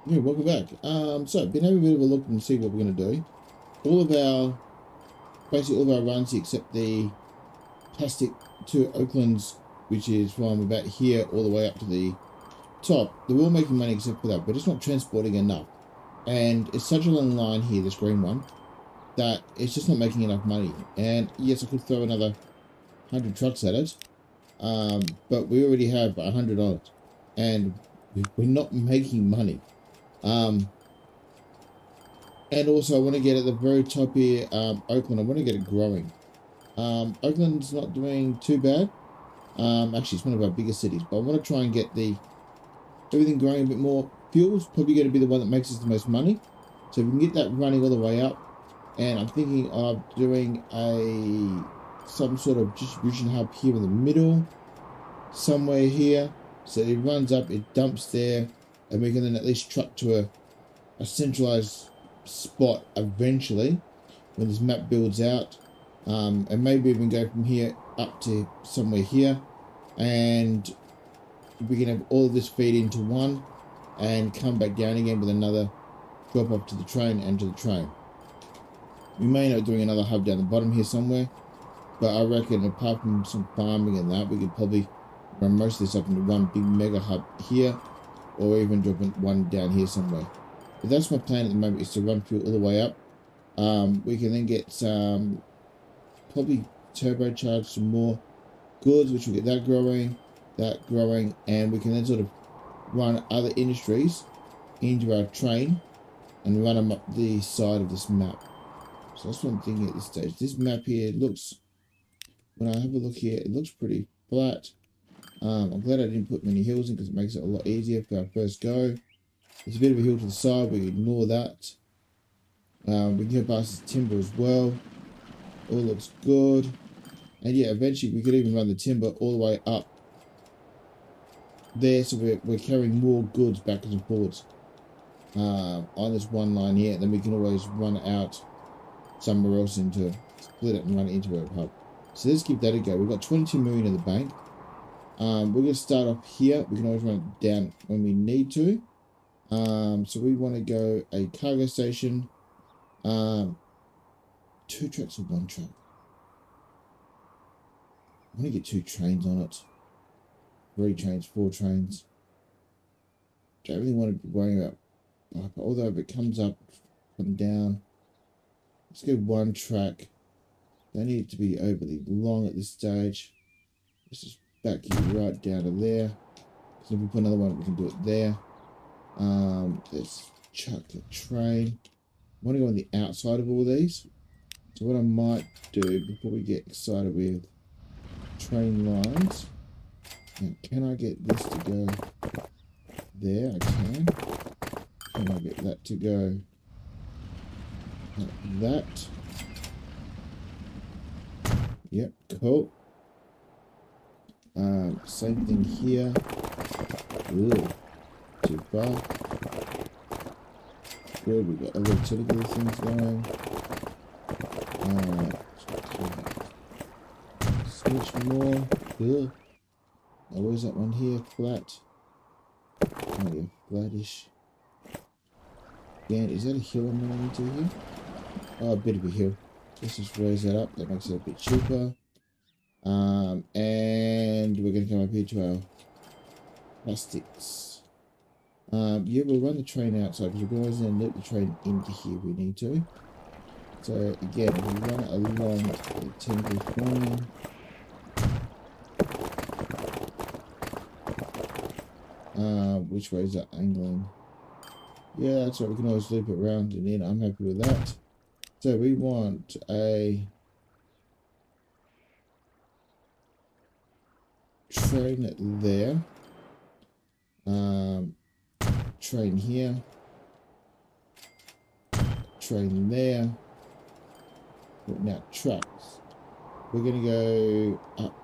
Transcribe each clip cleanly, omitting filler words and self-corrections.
Yeah, welcome back. So been having a bit of a look and see what we're gonna do. All of our basically all of our runs here except the plastic to Oakland's, which is from about here all the way up to the top. They're all making money except for that, but it's not transporting enough. And it's such a long line here, this green one, that it's just not making enough money. And yes, I could throw another 100 trucks at it, but we already have 100 on it, and we're not making money. Um, And also, I want to get at the very top here, Oakland. I want to get it growing. Oakland's not doing too bad. Actually, it's one of our biggest cities, but I want to try and get the everything growing a bit more. Fuel's probably going to be the one that makes us the most money. So if we can get that running all the way up, and I'm thinking of doing some sort of distribution hub here in the middle, somewhere here. So it runs up, it dumps there, and we can then at least truck to a centralized spot eventually when this map builds out, and maybe even go from here up to somewhere here, and we can have all of this feed into one and come back down again with another drop off to the train and to the train. We may end up doing another hub down the bottom here somewhere, but I reckon apart from some farming and that, we could probably run most of this up into one big mega hub here, or even drop one down here somewhere. But that's my plan at the moment, is to run fuel all the way up. We can then get some, probably turbocharge some more goods, which will get that growing, and we can then sort of run other industries into our train and run them up the side of this map. So that's what I'm thinking at this stage. This map here looks, when I have a look here, it looks pretty flat. I'm glad I didn't put many hills in because it makes it a lot easier for our first go. There's a bit of a hill to the side, we can ignore that. We can go past this timber as well. All looks good. And yeah, eventually we could even run the timber all the way up there, so we're carrying more goods backwards and forwards on this one line here. Then we can always run out somewhere else into, split it and run it into a hub. So let's give that a go. We've got 22 million in the bank. We're going to start off here. We can always run it down when we need to. So we want to go a cargo station. 2 trucks or 1 truck? I want to get 2 trains on it. 3 trains, 4 trains. Don't really want to be worrying about, although if it comes up, come down. Let's go 1 track. Don't need it to be overly long at this stage. Let's just back you right down to there. So if we put another one, we can do it there. Let's chuck a train. I want to go on the outside of all these. So what I might do before we get excited with train lines. Now, can I get this to go there? I can. Can I get that to go like that? Yep, cool. Same thing here. Ooh, too far. Good, we've got other typical things going. Switch more. Cool. Now where's that one here? Flat. Oh yeah, flattish. Again, is that a hill I'm running into here? Oh, a bit of a hill. Let's just raise that up. That makes it a bit cheaper. And we're going to come up here to our plastics. Yeah, we'll run the train outside because we can always then loop the train into here if we need to. So again, we run it along the temporary forming. Which way is that angling? Yeah, that's right. We can always loop it around and in. I'm happy with that. So we want a train there. Train here. Train there. Now trucks. We're gonna go up.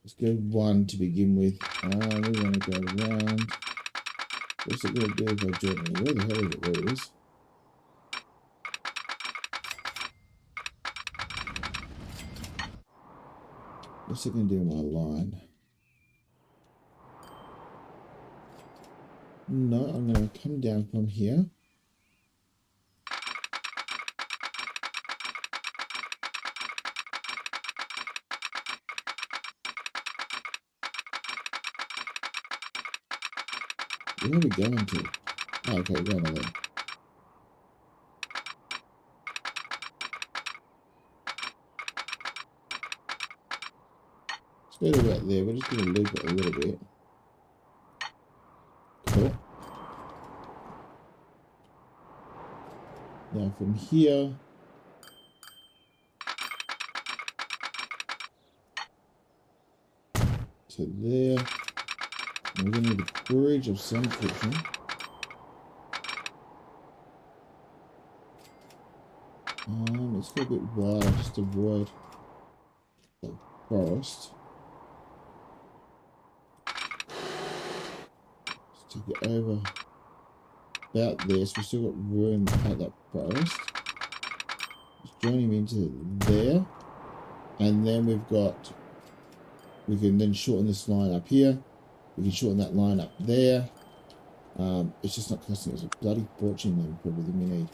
Let's go 1 to begin with. We want to go around. What's it gonna do if I join it? Where the hell is it? There it is. What's it gonna do in my line? No, I'm going to come down from here. Where are we going to? Oh, okay, we're going to there. Let's go to about there. We're just going to loop it a little bit. Cool. Now from here to there, we're going to need a bridge of some description. Let's go a bit wider just to avoid the forest. Let's take it over about there, so we've still got room at that forest. Just joining into there, and then we can then shorten this line up here. We can shorten that line up there. It's just not costing us a bloody fortune then for everything we need.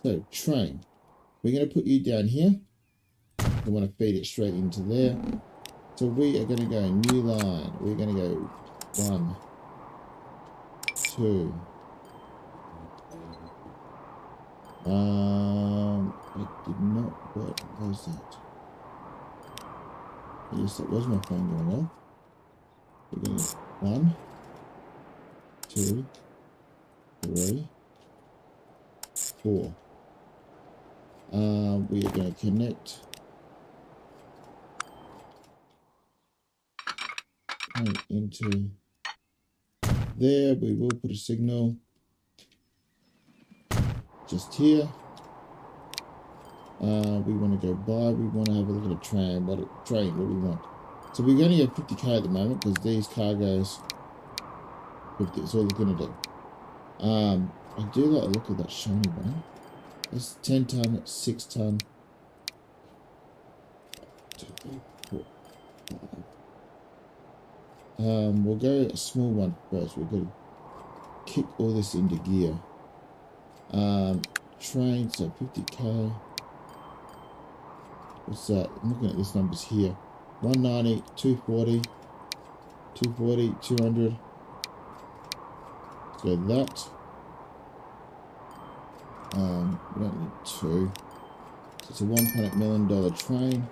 So train, we're going to put you down here. I want to feed it straight into there. So we are going to go new line. We're going to go 1, 2. It did not work. What was that? Yes, that was my phone going off. We're going to 1, 2, 3, 4. We are going to connect into there. We will put a signal just here. We want to go by. We want to have a look at a train. What we want. So we're going to go 50k at the moment because these cargoes 50. That's all they're going to do. I do like the look of that shiny one. That's 10 ton. That's 6 ton. 2, 3, 4, 5. We'll go a small one first. We're going to kick all this into gear. Train, so 50k. What's that? I'm looking at these numbers here. 190, 240, 240, 200. So that. We don't need 2. So it's a $1.8 million train.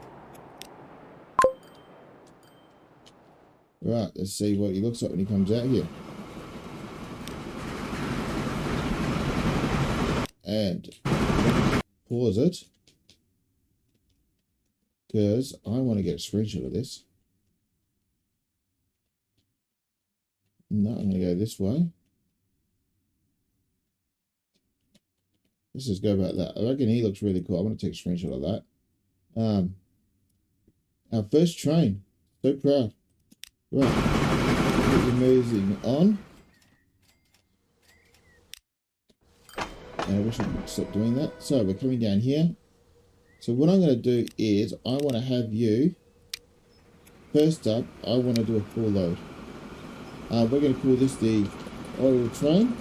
Right, let's see what he looks like when he comes out here. And pause it, because I want to get a screenshot of this. No, I'm going to go this way. Let's just go about that. I reckon he looks really cool. I want to take a screenshot of that. Our first train. So proud. Right. We're moving on. And I wish I could stop doing that. So we're coming down here. So what I'm going to do is I want to have you, first up, I want to do a full load. We're going to call this the oil train.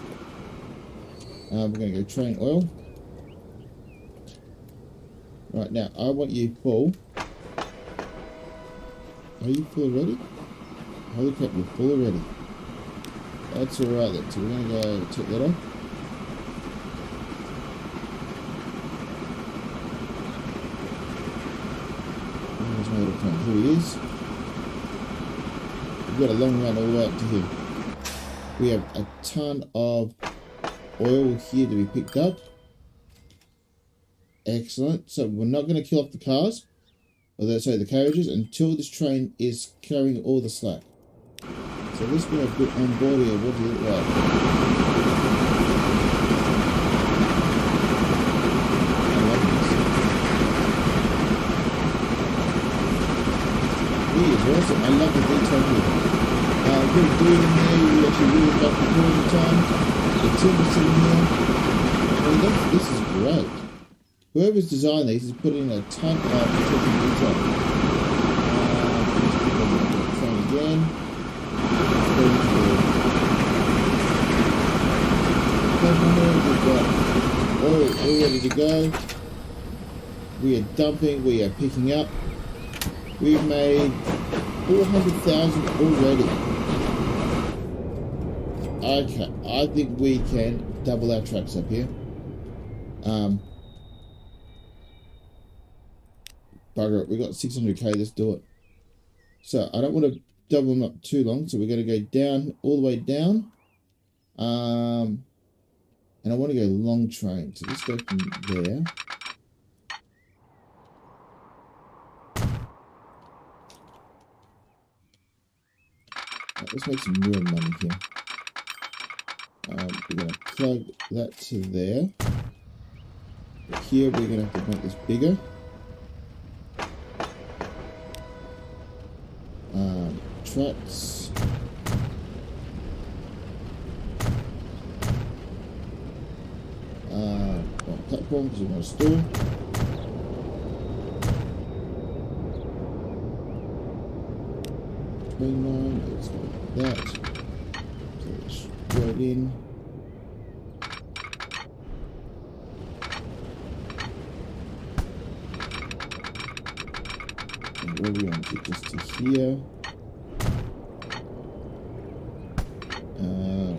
We're going to go train oil. Right, now I want you full. Are you full already? Holy crap, you're full already. That's alright then. So we're going to go take that off. There's my little train. Here he is. We've got a long run all the way up to here. We have a ton of oil here to be picked up. Excellent. So we're not going to kill off the cars, the carriages, until this train is carrying all the slack. So let's get a bit on board here. What does it look like? I like this. He is awesome. I love the detail here. Good dude in there. We actually really love the recording time. The timber sitting here. I mean, this is great. Whoever's designed these is putting in a ton of freaking detail. Let's train again. all ready to go. We are dumping, we are picking up. We've made 400,000 already. Okay, I think we can double our trucks up here. Bugger it, we got 600k, let's do it. So I don't want to double them up too long, so we're going to go down, all the way down. And I want to go long train, so let's go from there. Right, let's make some real money here. We're going to plug that to there. Here we're going to have to make this bigger. Trucks. Platform because we want to store. Train line, let's go like that. So it's right in. And where we want to get this to here.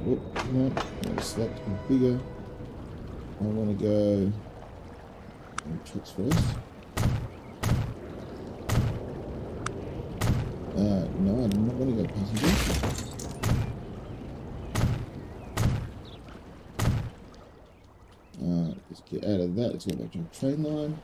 Whoop, come on, I want to select bigger. I want to go trucks first. No, I do not want to go passenger. Let's get out of that. Let's go back to the train line.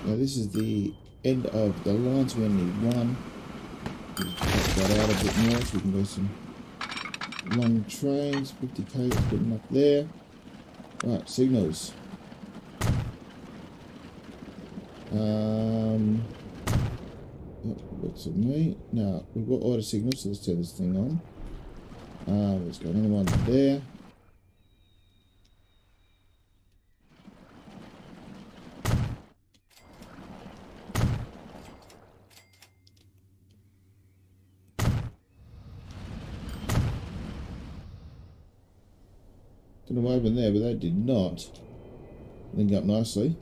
Now this is the end of the line, so we only need one. Just cut that out a bit more so we can go some long trains. 50k, let's put them up there. Right, signals. Looks at me. Now we've got auto signals, so let's turn this thing on. Let's go another one there. Don't know what happened there, but that did not link up nicely.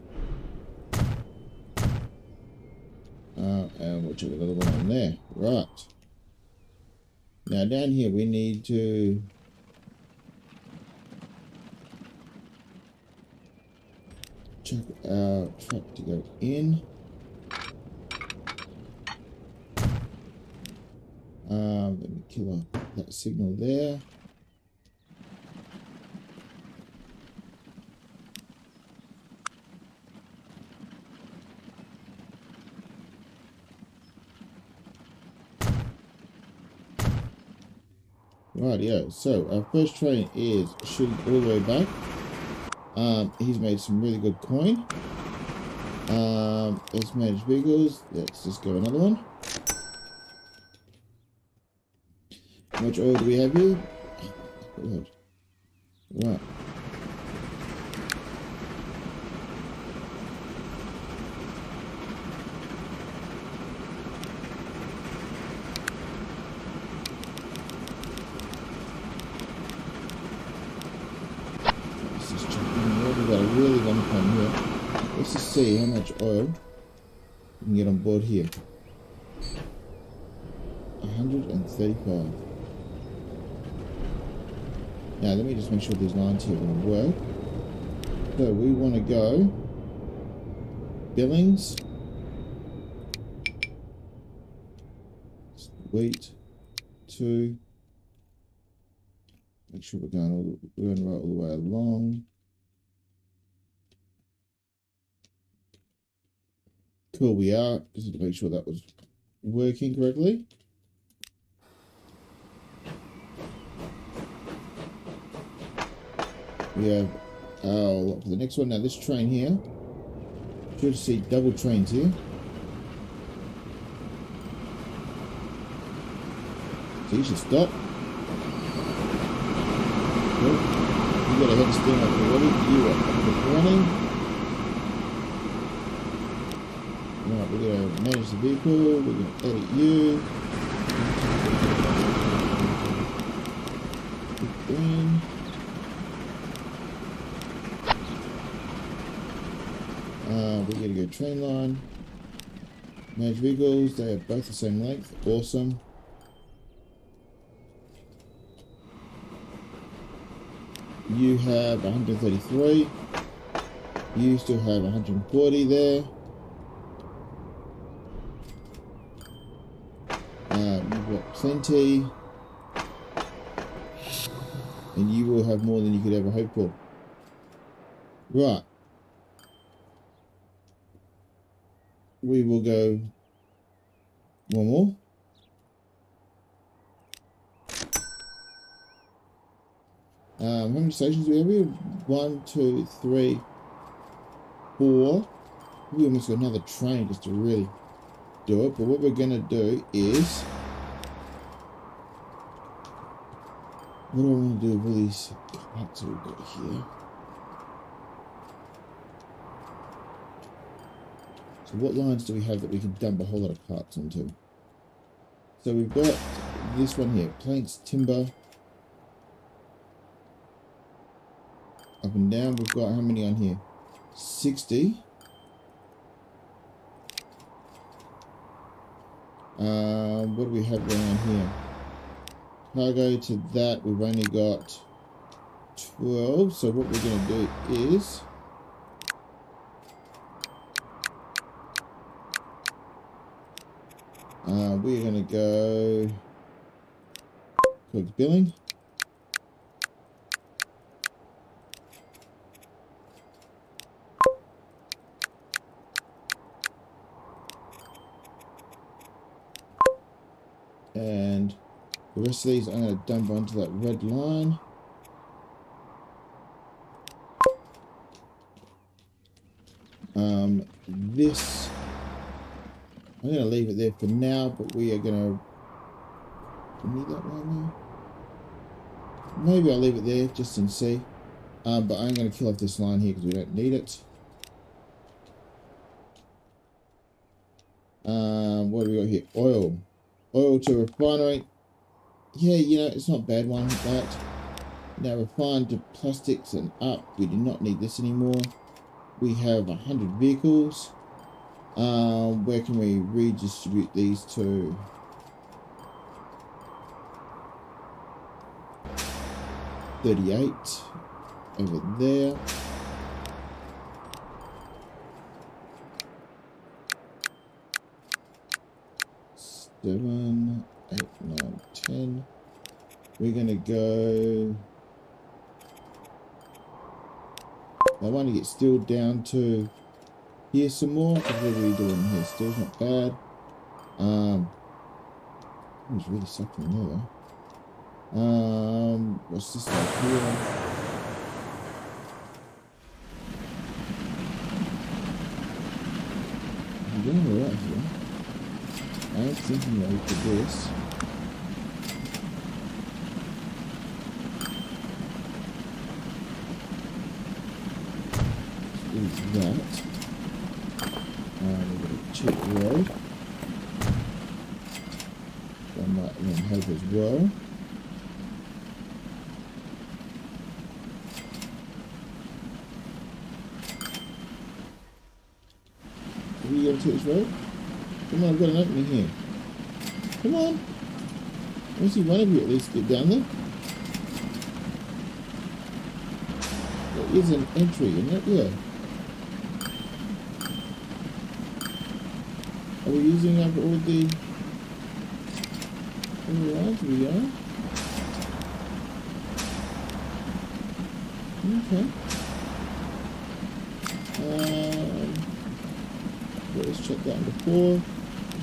And we'll check another one on there. Right. Now down here we need to check our truck to go in. Let me kill off that signal there. Rightio, so our first train is shooting all the way back. He's made some really good coin. Let's manage vehicles. Let's just go another one. How much oil do we have here? Oh, God. Right. Really long time here. Let's just see how much oil we can get on board here. 135. Now let me just make sure these lines here are going to work. So we want to go Billings, wheat, 2. Make sure we're going right all the way along. Cool, we are. Just to make sure that was working correctly. We have our for the next one. Now this train here, should see double trains here. So you should stop. Cool. You've got a head of steam up already. You are up and running. Right, we're going to manage the vehicle. We're going to edit you. Green. We're going to go train line. Manage vehicles. They are both the same length. Awesome. You have 133. You still have 140 there. You've got plenty. And you will have more than you could ever hope for. Right. We will go one more. How many stations do we have here? 1, 2, 3, 4. We almost got another train just to really do it. But what we're going to do is... what do I want to do with all these carts that we've got here? So what lines do we have that we can dump a whole lot of carts onto? So we've got this one here. Planks, timber. Up and down, we've got how many on here? 60. What do we have going on here? Cargo to that, we've only got 12. So what we're going to do is... we're going to go... quick billing. And the rest of these I'm going to dump onto that red line. This, I'm going to leave it there for now, but we are going to... do we need that one there? Maybe I'll leave it there just and see. But I'm going to kill off this line here because we don't need it. What do we got here? Oil. Oil to refinery. Yeah, you know, it's not a bad one, but now refined to plastics and up. We do not need this anymore. We have 100 vehicles. Where can we redistribute these to? $38 over there. Seven, 8, 9, 10. We're gonna go. I want to get steel down to here some more. What are we doing here? Steel's not bad. It's really sucking there though. What's this like here? I'm doing alright here. I'm thinking that we could do this. Let's do that. We've got a cheap road. That might even help as well. Are we going to take this road? Come on, I've got an opening here. Come on. I want to see one of you at least get down there. There is an entry, isn't it? Yeah. Are we using up all the lines? We are. Okay. Let's check that into 4.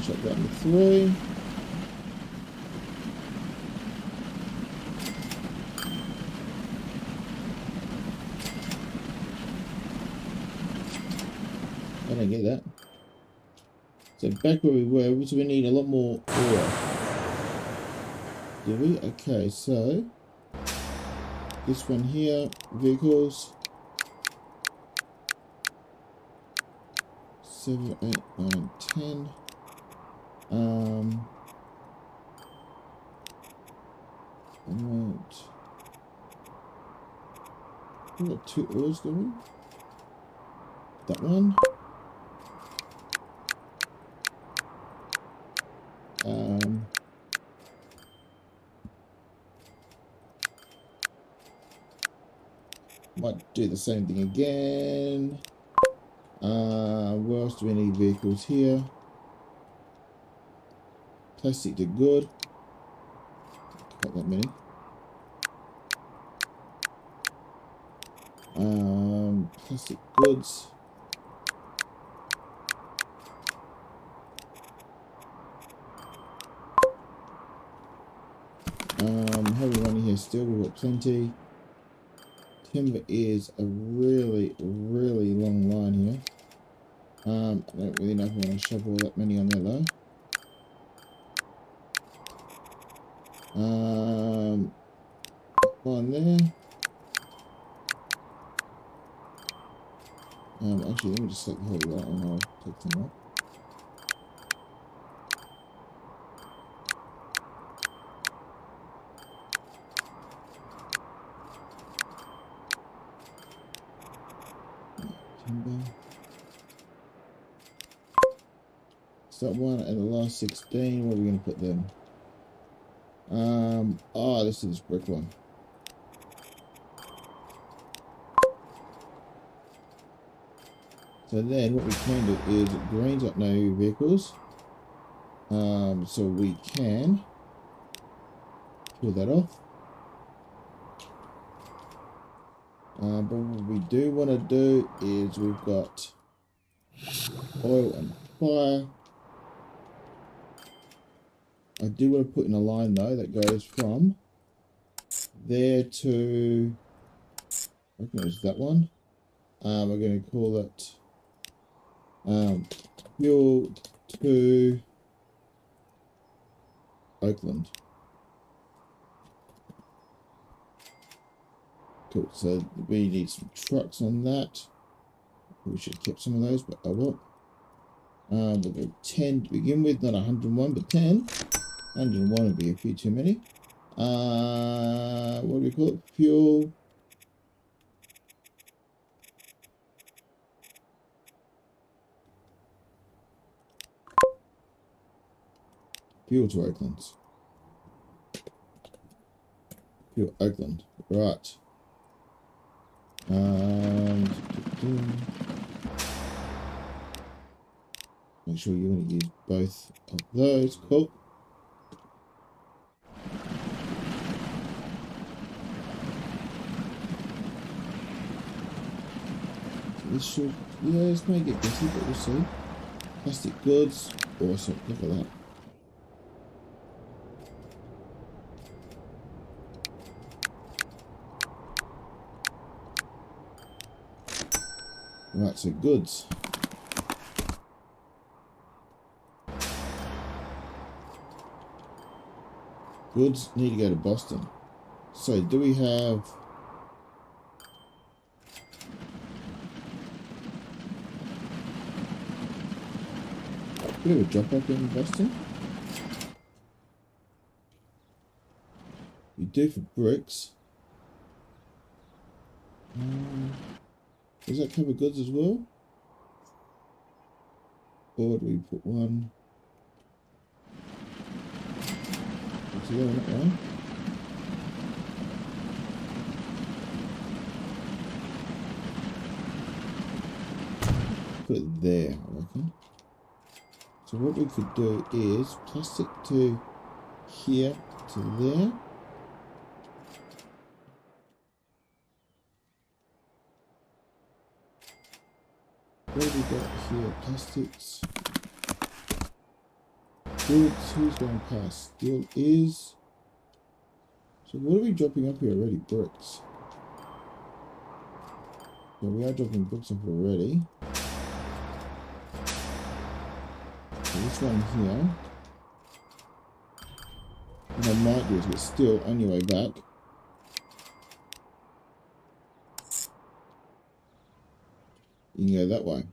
Check that into 3. I don't get that. So back where we were, so we need a lot more ore. Do we? Okay, so this one here, vehicles. 7, 8, 9, 10. I want. I've got 2 oars going. That one. Might do the same thing again. Where else do we need vehicles here? Plastic to good. Not that many. Plastic goods. How are we running here still? We've got plenty. Timber is a really, really long line here. I don't really know if I want to shove all that many on there though. One there. Actually, let me just select the whole lot and I'll take them up. So that one and the last 16, where are we going to put them? This is this brick one. So then what we can do is green's got no vehicles. So we can pull that off. But what we do want to do is we've got oil and fire. I do want to put in a line though that goes from there to, I think it was that one. We're going to call it fuel to Oakland. Cool, so we need some trucks on that. We should have kept some of those, but I won't. We'll go 10 to begin with, not 101, but 10. 101 would be a few too many. What do we call it? Fuel. Fuel to Oakland. Fuel Oakland. Right. Make sure you're going to use both of those. Cool. This should, yeah, this may get busy, but we'll see. Plastic goods, awesome, look at that. Right, so goods. Goods need to go to Boston. So do we have... Do we have a drop off in Boston? We do for bricks. Does that cover goods as well? Or do we put one? What's the other one? Put it there, I reckon. So what we could do is plastic to here to there. What have we got here? Plastics. Goods. Who's going past? Steel is. So what are we dropping up here already? Bricks. So we are dropping bricks up already. So this one here. What I might do is get steel on your way back. you can go that way.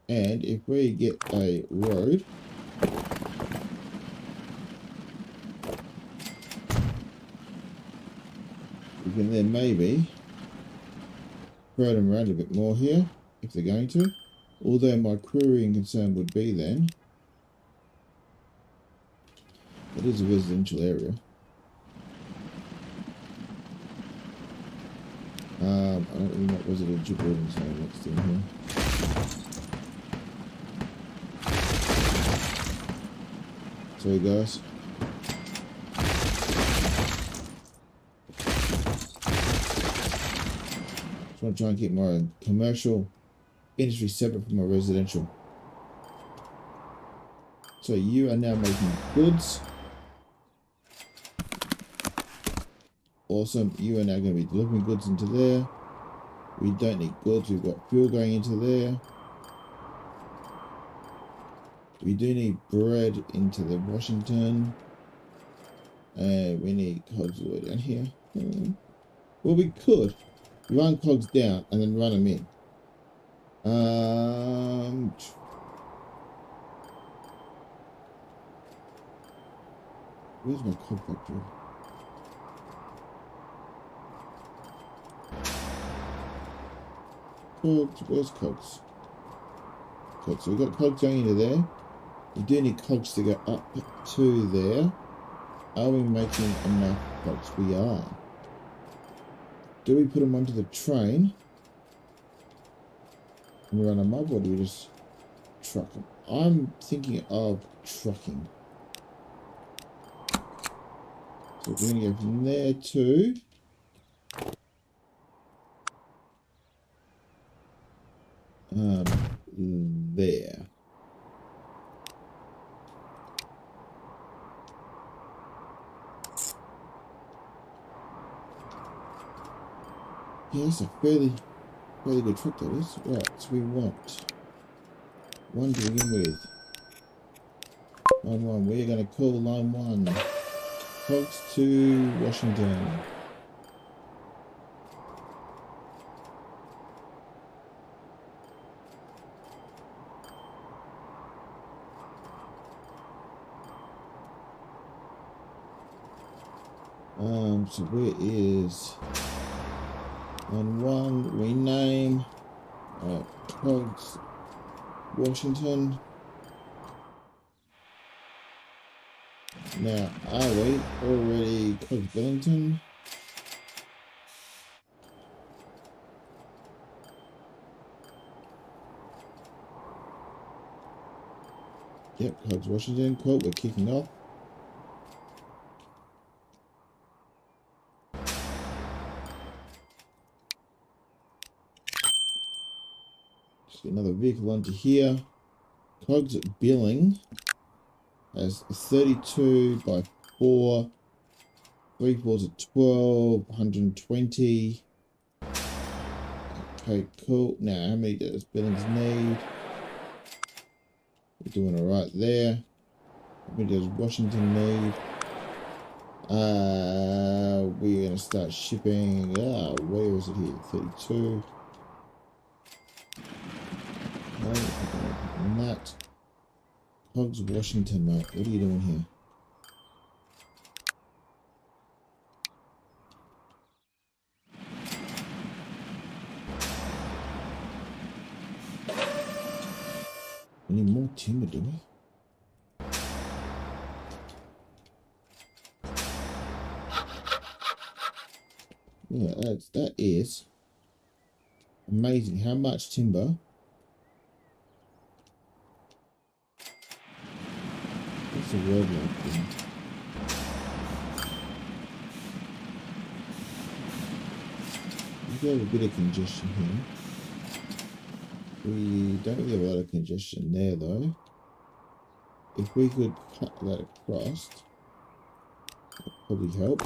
And if we get a road, we can then maybe spread them around a bit more here, if they're going to. Although my querying concern would be then, it is a residential area. I don't really know what residential buildings are next in here. Sorry guys. Just want to try and keep my commercial industry separate from my residential. So you are now making goods. Awesome. You are now going to be delivering goods into there. We don't need goods. We've got fuel going into there. We do need bread into the Washington. And we need cogs all the way down here. Well, we could run cogs down and then run them in. Where's my cog factory? Cogs, where's cogs? Cogs, so we've got cogs going into there. We do need cogs to go up to there. Are we making enough cogs? We are. Do we put them onto the train and run them up, or do we just truck them? I'm thinking of trucking. So we're going to go from there to there. Yeah, that's a fairly good truck that is. Right, so we want one to begin with. Line 1, we're going to call line 1 cogs to Washington. So where is line 1? Rename cogs Washington. Now, are we already cogs Billington? Yep, cogs Washington. Cool, we're kicking off. Get another vehicle onto here. Cogs billing has 32 by 4. 3 4s are 12, 120. Okay, cool. Now, how many does billings need? We're doing alright there. How many does Washington need? We're going to start shipping. Where is it here? 32. That cogs Washington, mate. What are you doing here? We need more timber, do we? Yeah, that is amazing. How much timber? What's the word like there? We have a bit of congestion here. We don't really have a lot of congestion there though. If we could cut that across, that would probably help.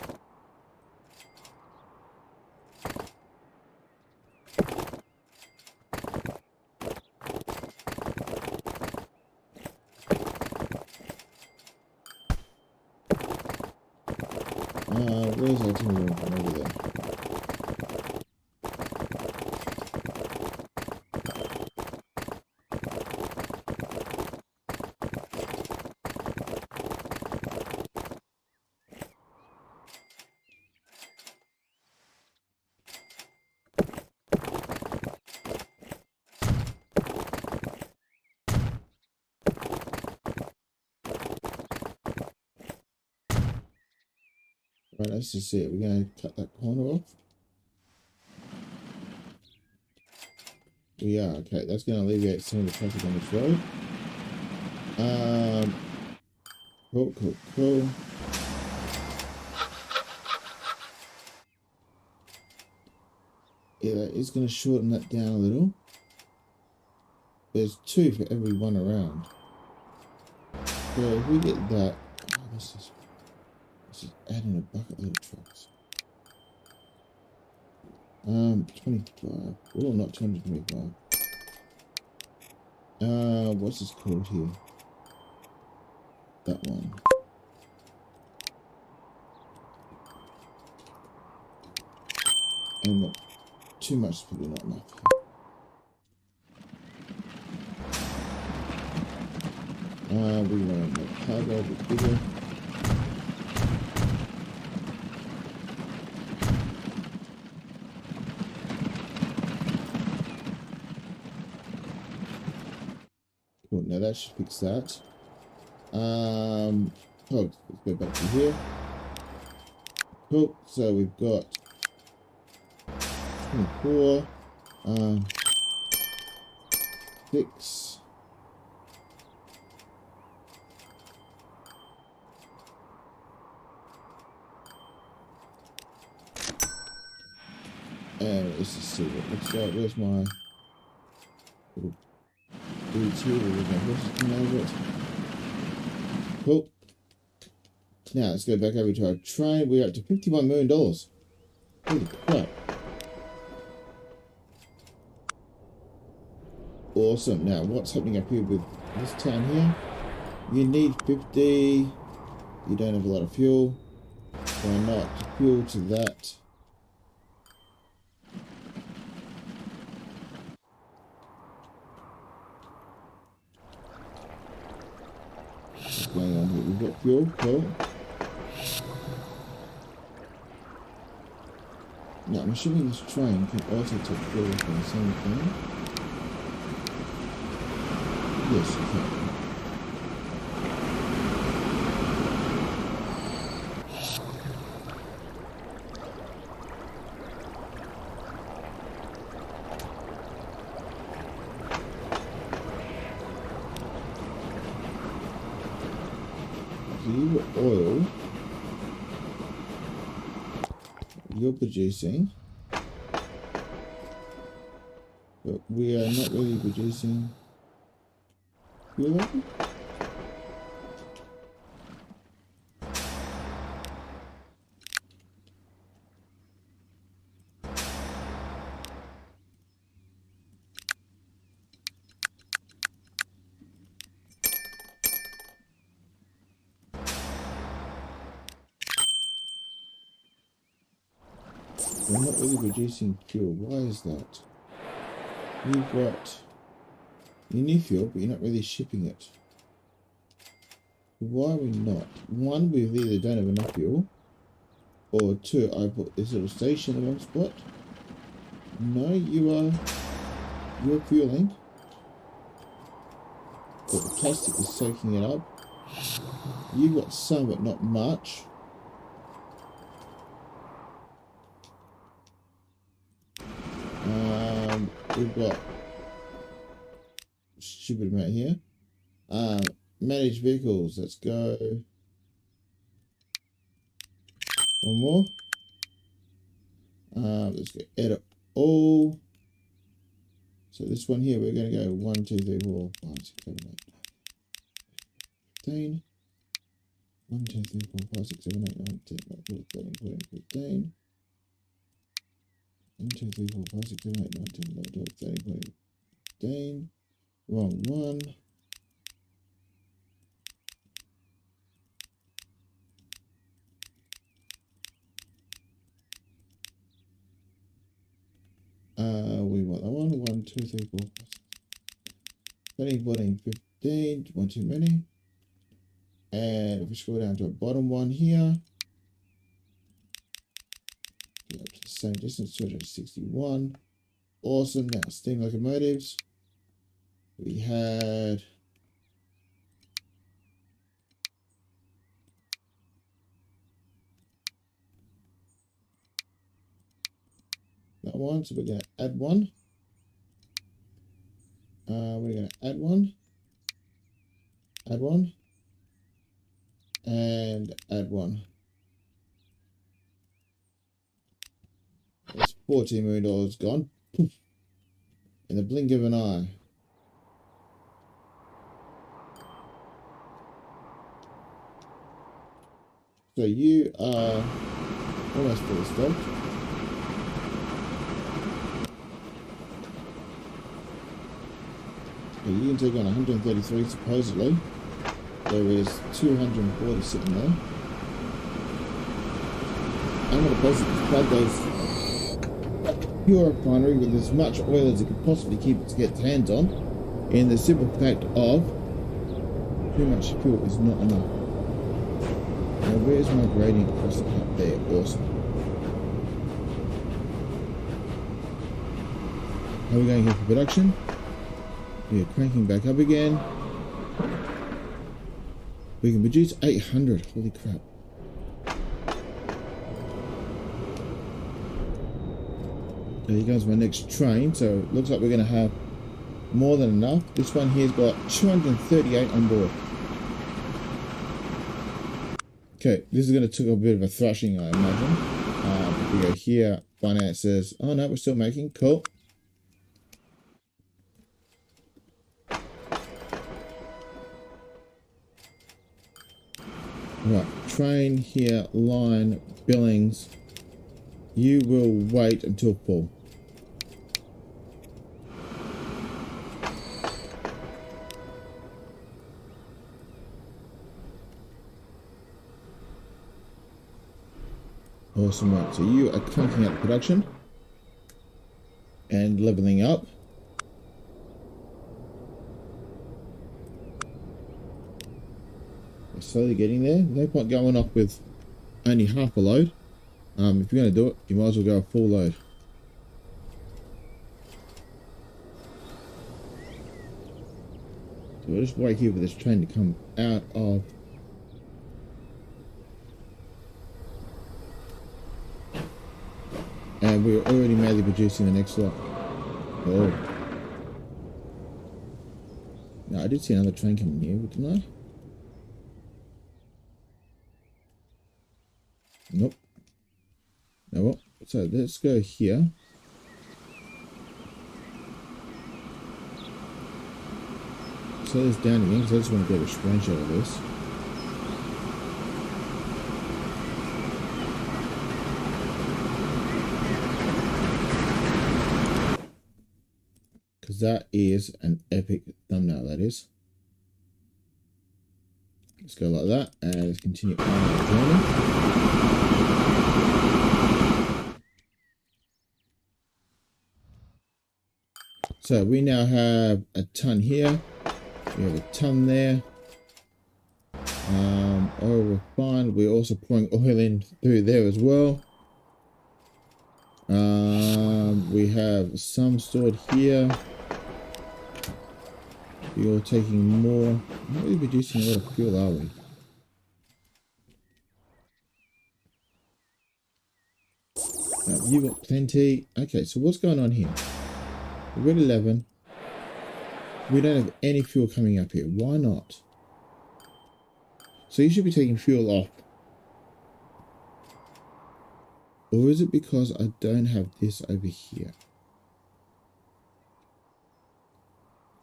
Where's our timber from over there? Right, let's just see it. We're going to cut that corner off. We are. Okay, that's going to alleviate some of the traffic on this road. Cool. Yeah, that is going to shorten that down a little. There's 2 for every one around. So if we get that, let's just add in a bucket load of trucks. 25. Oh, not 225. What's this called here? That one. And not too much is probably not enough. We want to make cargo a bit bigger. Cool, now that should fix that. Let's go back to here. Cool, so we've got 24, 6. And let's just see what it looks like. Where's my little dudes here? Where's my horses coming over it? Cool. Now let's go back over to our train. We're up to $51 million. Holy crap. Awesome. Now what's happening up here with this town here? You need 50. You don't have a lot of fuel. Why not? Fuel to that. What's going on here? We've got fuel. Cool. Now I'm assuming this train can also take fuel from the same thing. Yes, you can. You oil you're producing, but we are not really producing fuel. We're not really producing fuel. Why is that? You need fuel, but you're not really shipping it. Why are we not? One, we either don't have enough fuel, or 2, I put this little station in the wrong spot. No, you're fueling, but the plastic is soaking it up. You got some, but not much. We've got stupid amount here. Manage vehicles. Let's go. One more. Let's go edit all. So this one here, we're going to go 1, 2, 3, 4, 5, 6, 7, 8, 9, 15. 1, 2, 3, 4, 5, 6, 7, 8, 9, 10, 11, 12, 13, 14, 15. 1, 2, 3, 4, 5, 6, 7, 8, 9, 10, 11, 12, 13, 14, 15. Wrong one. We want that one. 1, 2, 3, 4, 5, 6, 13, 14, 15. One too many. And if we scroll down to a bottom one here, get up to the same distance, 261. Awesome. Now steam locomotives. We had one, so we're going to add one. We're going to add one, and add one. It's $14 million gone. Poof. In the blink of an eye. So you are almost fully stocked. You can take on 133 supposedly. There is 240 sitting there. I'm going to basically flood those pure refinery with as much oil as it could possibly keep it to get its hands on. In the simple fact of too much fuel is not enough. Now where's my gradient across the cap there? Awesome. How are we going here for production? We are cranking back up again. We can produce 800. Holy crap. There goes my next train. So it looks like we're going to have more than enough. This one here's got 238 on board. Okay, this is going to take a bit of a thrashing, I imagine. If we go here, finance says, oh no, we're still making. Cool. Right, train here, line, billings. You will wait until full. Awesome, right, so you are cranking out production and leveling up. We're slowly getting there. No point going off with only half a load. If you're going to do it, you might as well go a full load. So we'll just wait here for this train to come out of and we're already madly producing the next lot. Oh. No, I did see another train coming here, didn't I? Nope. Now what? So let's go here. Slow this down again because I just want to get a screenshot of this. Because that is an epic thumbnail, that is. Let's go like that and let's continue on our journey. So we now have a ton here. We have a ton there. Oil refined. We're also pouring oil in through there as well. We have some stored here. We're taking more. Not really producing a lot of fuel, are we? You've got plenty. Okay, so what's going on here? We're at 11. We don't have any fuel coming up here. Why not? So you should be taking fuel off. Or is it because I don't have this over here?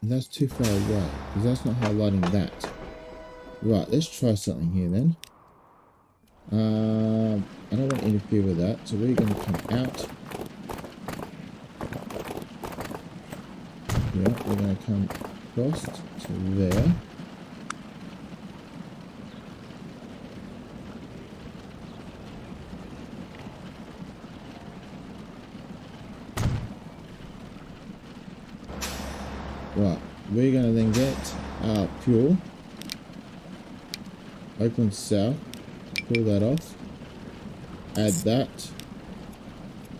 And that's too far away. Because that's not highlighting that. Right, let's try something here then. I don't want to interfere with that. So we're going to come out. Yeah, we're going to come across to there. Right, we're going to then get our fuel. Open south. Pull that off. Add that.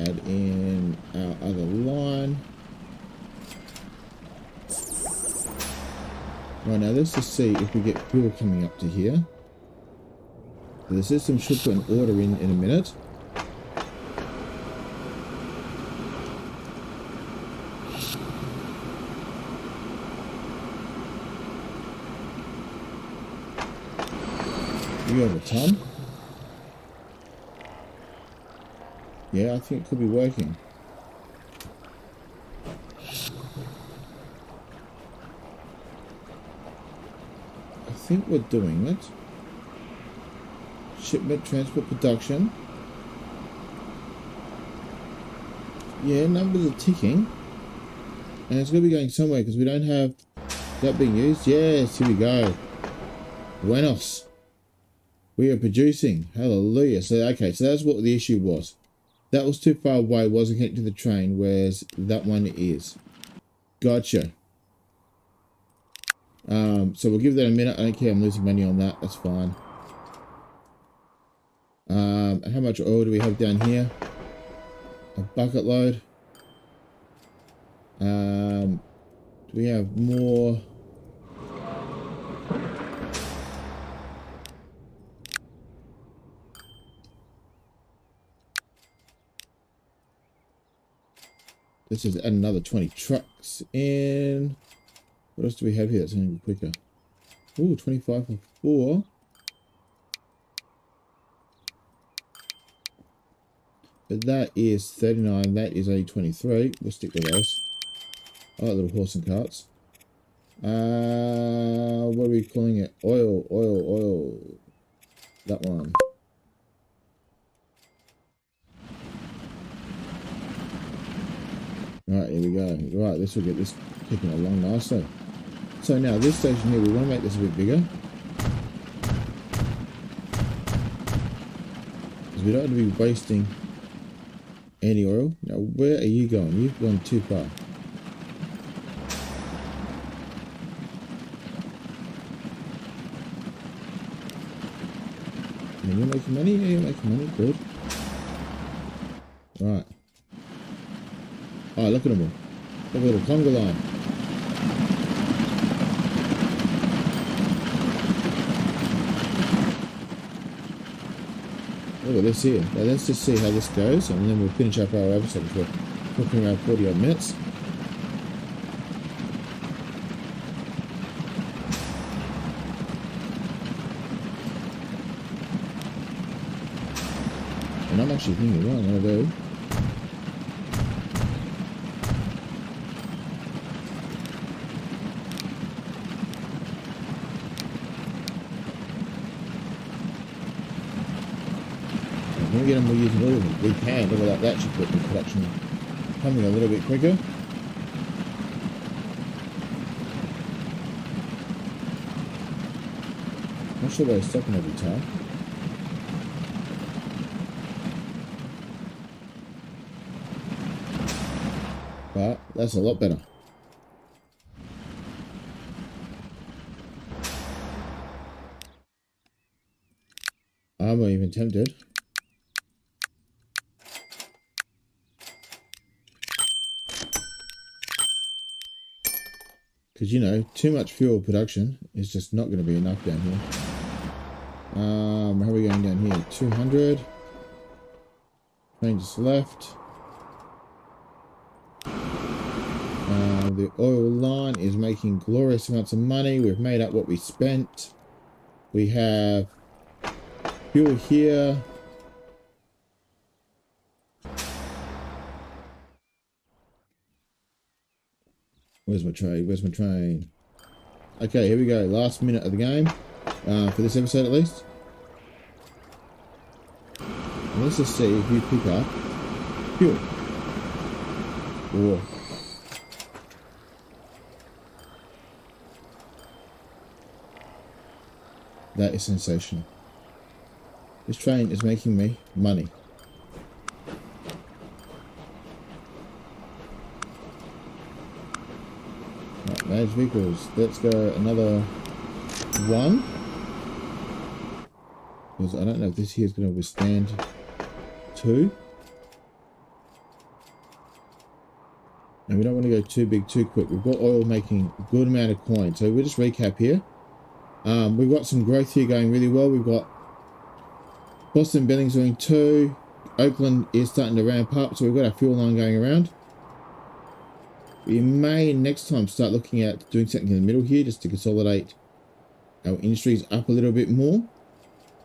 Add in our other line. Right, now let's just see if we get fuel coming up to here. The system should put an order in a minute. maybe over a ton. Yeah, I think it could be working. I think we're doing it. Shipment, transport, production. Yeah, numbers are ticking. And it's going to be going somewhere because we don't have that being used. Yes, here we go. Buenos. We are producing. Hallelujah. So, okay, so that's what the issue was. That was too far away, wasn't connected to the train, whereas that one is. Gotcha. So we'll give that a minute. I don't care, I'm losing money on that. That's fine. How much oil do we have down here? A bucket load. Do we have more? This is add another 20 trucks in. What else do we have here that's going to be quicker? Ooh, 25 for 4. But that is 39. That is only 23. We'll stick with those. I like little horse and carts. What are we calling it? Oil. That one. Alright, here we go. Right, this will get this kicking along nicely. So now this station here, we want to make this a bit bigger. Because we don't want to be wasting any oil. Now, where are you going? You've gone too far. And you're making money? Yeah, you're making money. Good. Right. Oh, look at them all. Look at the little conga line. Look at this here. Now let's just see how this goes, and then we'll finish up our episode. We're talking around 40 odd minutes. And I'm actually thinking what I'm going to do. We'll get them, we'll use all of them. We can, look at that, that should put the production coming a little bit quicker. Not sure why it's stopping every time. But that's a lot better. I'm not even tempted. Because, you know, too much fuel production is just not going to be enough down here. How are we going down here? 200. Train just left. The oil line is making glorious amounts of money. We've made up what we spent. We have fuel here. Where's my train? Where's my train? Okay, here we go. Last minute of the game. For this episode at least. And let's just see if you pick up fuel. Or that is sensational. This train is making me money. Right, managed vehicles. Let's go another one. Because I don't know if this here is going to withstand 2. And we don't want to go too big too quick. We've got oil making a good amount of coin. So we'll just recap here. We've got some growth here going really well. We've got Boston Billings doing 2. Oakland is starting to ramp up. So we've got our fuel line going around. We may next time start looking at doing something in the middle here just to consolidate our industries up a little bit more.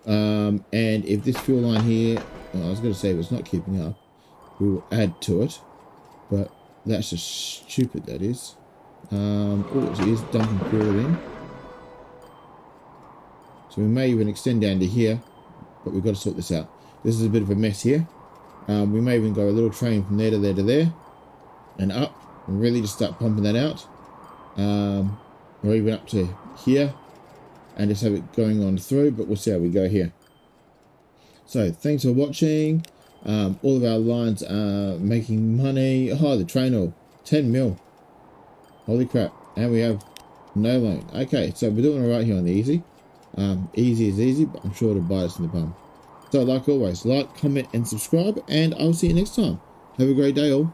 And if this fuel line here, well, I was going to say it was not keeping up, we will add to it, but that's just stupid, that is. Oh, it is dumping fuel in. So we may even extend down to here, but we've got to sort this out. This is a bit of a mess here. We may even go a little train from there to there to there and up, and really just start pumping that out. Or even up to here and just have it going on through, but we'll see how we go here. So thanks for watching. All of our lines are making money. Oh, the train oil, 10 mil. Holy crap. And we have no loan. Okay, so we're doing all right here on the easy. Easy is easy, but I'm sure it'll bite us in the bum. So like always, like, comment and subscribe, and I'll see you next time. Have a great day all.